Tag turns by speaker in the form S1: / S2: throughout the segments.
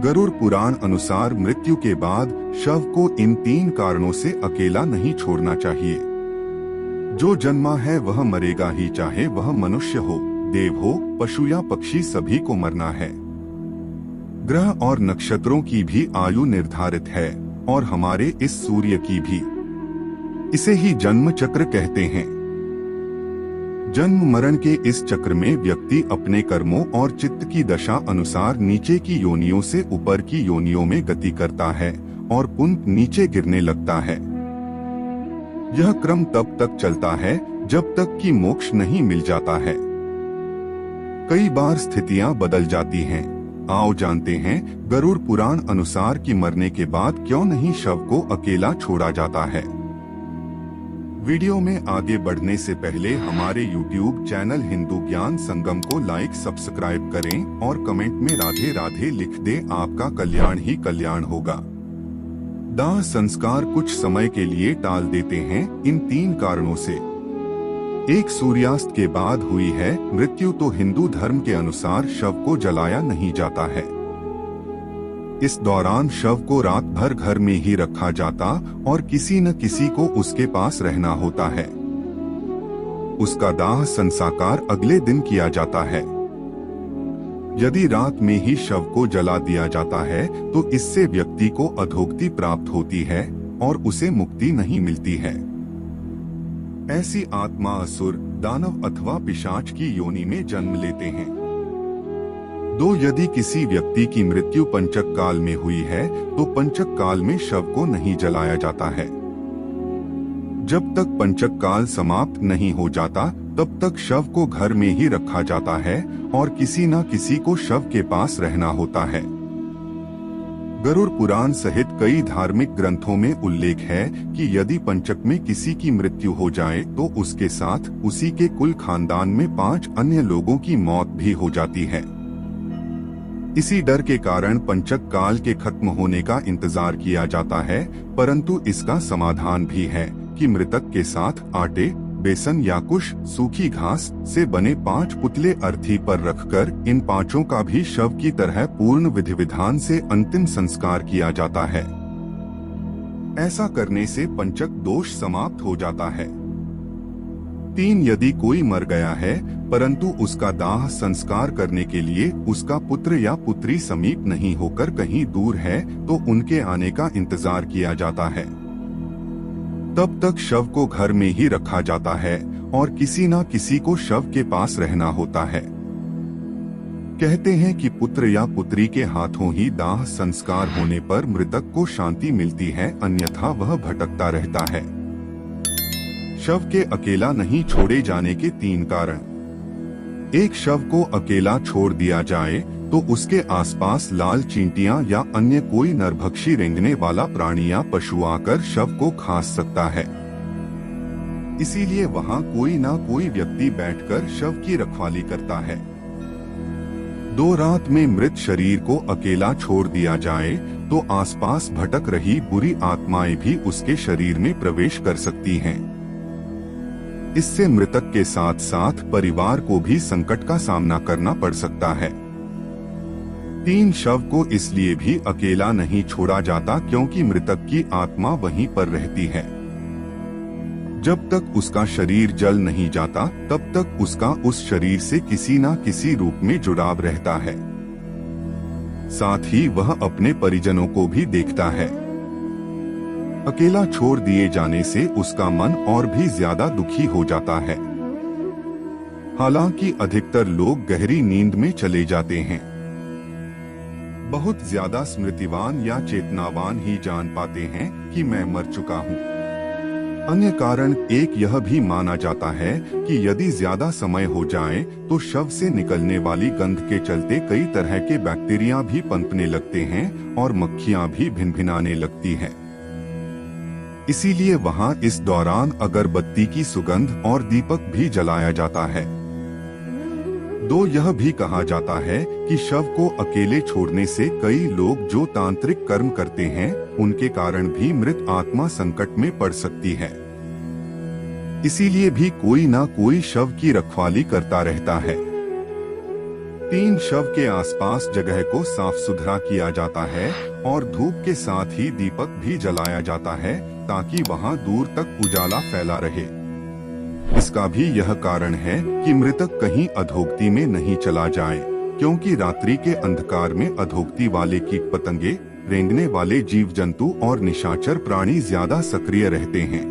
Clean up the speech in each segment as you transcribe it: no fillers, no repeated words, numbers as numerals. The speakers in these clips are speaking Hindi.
S1: गरुड़ पुराण अनुसार मृत्यु के बाद शव को इन 3 कारणों से अकेला नहीं छोड़ना चाहिए। जो जन्मा है वह मरेगा ही, चाहे वह मनुष्य हो, देव हो, पशु या पक्षी, सभी को मरना है। ग्रह और नक्षत्रों की भी आयु निर्धारित है और हमारे इस सूर्य की भी। इसे ही जन्म चक्र कहते हैं। जन्म मरण के इस चक्र में व्यक्ति अपने कर्मों और चित्त की दशा अनुसार नीचे की योनियों से ऊपर की योनियों में गति करता है और पुनः नीचे गिरने लगता है। यह क्रम तब तक चलता है जब तक कि मोक्ष नहीं मिल जाता है। कई बार स्थितियां बदल जाती हैं। आओ जानते हैं गरुड़ पुराण अनुसार कि मरने के बाद क्यों नहीं शव को अकेला छोड़ा जाता है। वीडियो में आगे बढ़ने से पहले हमारे YouTube चैनल हिंदू ज्ञान संगम को लाइक सब्सक्राइब करें और कमेंट में राधे राधे लिख दें। आपका कल्याण ही कल्याण होगा। दाह संस्कार कुछ समय के लिए टाल देते हैं इन 3 कारणों से। एक, सूर्यास्त के बाद हुई है मृत्यु तो हिंदू धर्म के अनुसार शव को जलाया नहीं जाता है। इस दौरान शव को रात भर घर में ही रखा जाता और किसी न किसी को उसके पास रहना होता है। उसका दाह संस्कार अगले दिन किया जाता है। यदि रात में ही शव को जला दिया जाता है तो इससे व्यक्ति को अधोगति प्राप्त होती है और उसे मुक्ति नहीं मिलती है। ऐसी आत्मा असुर, दानव अथवा पिशाच की योनि में जन्म लेते हैं। 2, यदि किसी व्यक्ति की मृत्यु पंचक काल में हुई है तो पंचक काल में शव को नहीं जलाया जाता है। जब तक पंचक काल समाप्त नहीं हो जाता तब तक शव को घर में ही रखा जाता है और किसी न किसी को शव के पास रहना होता है। गरुड़ पुराण सहित कई धार्मिक ग्रंथों में उल्लेख है कि यदि पंचक में किसी की मृत्यु हो जाए तो उसके साथ उसी के कुल खानदान में 5 अन्य लोगों की मौत भी हो जाती है। इसी डर के कारण पंचक काल के खत्म होने का इंतजार किया जाता है, परंतु इसका समाधान भी है कि मृतक के साथ आटे, बेसन या कुछ सूखी घास से बने 5 पुतले अर्थी पर रखकर इन 5 का भी शव की तरह पूर्ण विधि विधान से अंतिम संस्कार किया जाता है। ऐसा करने से पंचक दोष समाप्त हो जाता है। 3, यदि कोई मर गया है परंतु उसका दाह संस्कार करने के लिए उसका पुत्र या पुत्री समीप नहीं होकर कहीं दूर है तो उनके आने का इंतजार किया जाता है। तब तक शव को घर में ही रखा जाता है और किसी न किसी को शव के पास रहना होता है। कहते हैं कि पुत्र या पुत्री के हाथों ही दाह संस्कार होने पर मृतक को शांति मिलती है, अन्यथा वह भटकता रहता है। शव के अकेला नहीं छोड़े जाने के 3 कारण। 1, शव को अकेला छोड़ दिया जाए तो उसके आसपास लाल चींटियां या अन्य कोई नरभक्षी रेंगने वाला प्राणी या पशु आकर शव को खा सकता है। इसीलिए वहां कोई ना कोई व्यक्ति बैठकर शव की रखवाली करता है। 2, रात में मृत शरीर को अकेला छोड़ दिया जाए तो आसपास भटक रही बुरी आत्माएं भी उसके शरीर में प्रवेश कर सकती हैं। इससे मृतक के साथ साथ परिवार को भी संकट का सामना करना पड़ सकता है। 3, शव को इसलिए भी अकेला नहीं छोड़ा जाता क्योंकि मृतक की आत्मा वहीं पर रहती है। जब तक उसका शरीर जल नहीं जाता तब तक उसका उस शरीर से किसी न किसी रूप में जुड़ाव रहता है। साथ ही वह अपने परिजनों को भी देखता है। अकेला छोड़ दिए जाने से उसका मन और भी ज्यादा दुखी हो जाता है। हालांकि अधिकतर लोग गहरी नींद में चले जाते हैं। बहुत ज्यादा स्मृतिवान या चेतनावान ही जान पाते हैं कि मैं मर चुका हूँ। अन्य कारण 1, यह भी माना जाता है कि यदि ज्यादा समय हो जाए तो शव से निकलने वाली गंध के चलते कई तरह के बैक्टीरिया भी पनपने लगते हैं और मक्खियां भी भिनभिनाने लगती हैं। इसीलिए वहां इस दौरान अगरबत्ती की सुगंध और दीपक भी जलाया जाता है। 2, यह भी कहा जाता है कि शव को अकेले छोड़ने से कई लोग जो तांत्रिक कर्म करते हैं उनके कारण भी मृत आत्मा संकट में पड़ सकती है। इसीलिए भी कोई ना कोई शव की रखवाली करता रहता है। 3 शव के आसपास जगह को साफ सुथरा किया जाता है और धूप के साथ ही दीपक भी जलाया जाता है ताकि वहां दूर तक उजाला फैला रहे। इसका भी यह कारण है कि मृतक कहीं अधोगति में नहीं चला जाए, क्योंकि रात्रि के अंधकार में अधोगति वाले कीट पतंगे, रेंगने वाले जीव जंतु और निशाचर प्राणी ज्यादा सक्रिय रहते हैं।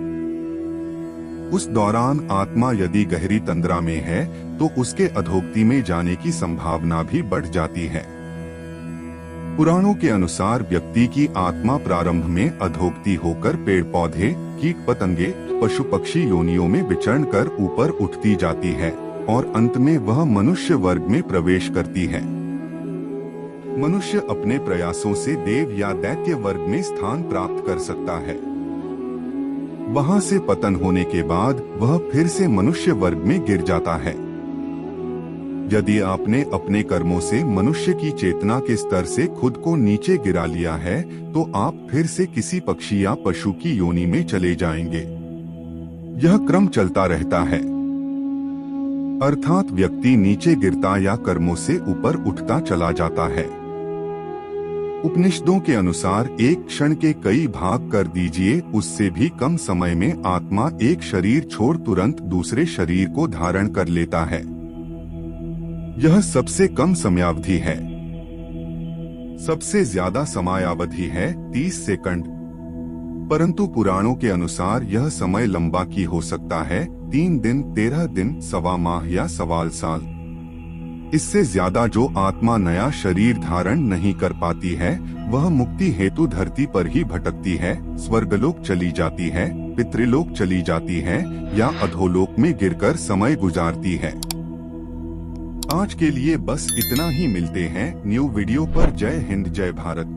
S1: उस दौरान आत्मा यदि गहरी तंद्रा में है तो उसके अधोगति में जाने की संभावना भी बढ़ जाती है। पुराणों के अनुसार व्यक्ति की आत्मा प्रारंभ में अधोगति होकर पेड़ पौधे, कीट पतंगे, पशु पक्षी योनियों में विचरण कर ऊपर उठती जाती है और अंत में वह मनुष्य वर्ग में प्रवेश करती है। मनुष्य अपने प्रयासों से देव या दैत्य वर्ग में स्थान प्राप्त कर सकता है। वहां से पतन होने के बाद वह फिर से मनुष्य वर्ग में गिर जाता है। यदि आपने अपने कर्मों से मनुष्य की चेतना के स्तर से खुद को नीचे गिरा लिया है तो आप फिर से किसी पक्षी या पशु की योनि में चले जाएंगे। यह क्रम चलता रहता है, अर्थात व्यक्ति नीचे गिरता या कर्मों से ऊपर उठता चला जाता है। उपनिषदों के अनुसार एक क्षण के कई भाग कर दीजिए, उससे भी कम समय में आत्मा एक शरीर छोड़ तुरंत दूसरे शरीर को धारण कर लेता है। यह सबसे कम समयावधि है। सबसे ज्यादा समयावधि है 30 सेकंड, परंतु पुराणों के अनुसार यह समय लंबा की हो सकता है 3 दिन, 13 दिन, सवा माह या सवाल साल। इससे ज्यादा जो आत्मा नया शरीर धारण नहीं कर पाती है वह मुक्ति हेतु धरती पर ही भटकती है, स्वर्गलोक चली जाती है, पितृलोक चली जाती है या अधोलोक में गिरकर समय गुजारती है। आज के लिए बस इतना ही। मिलते हैं न्यू वीडियो पर। जय हिंद, जय भारत।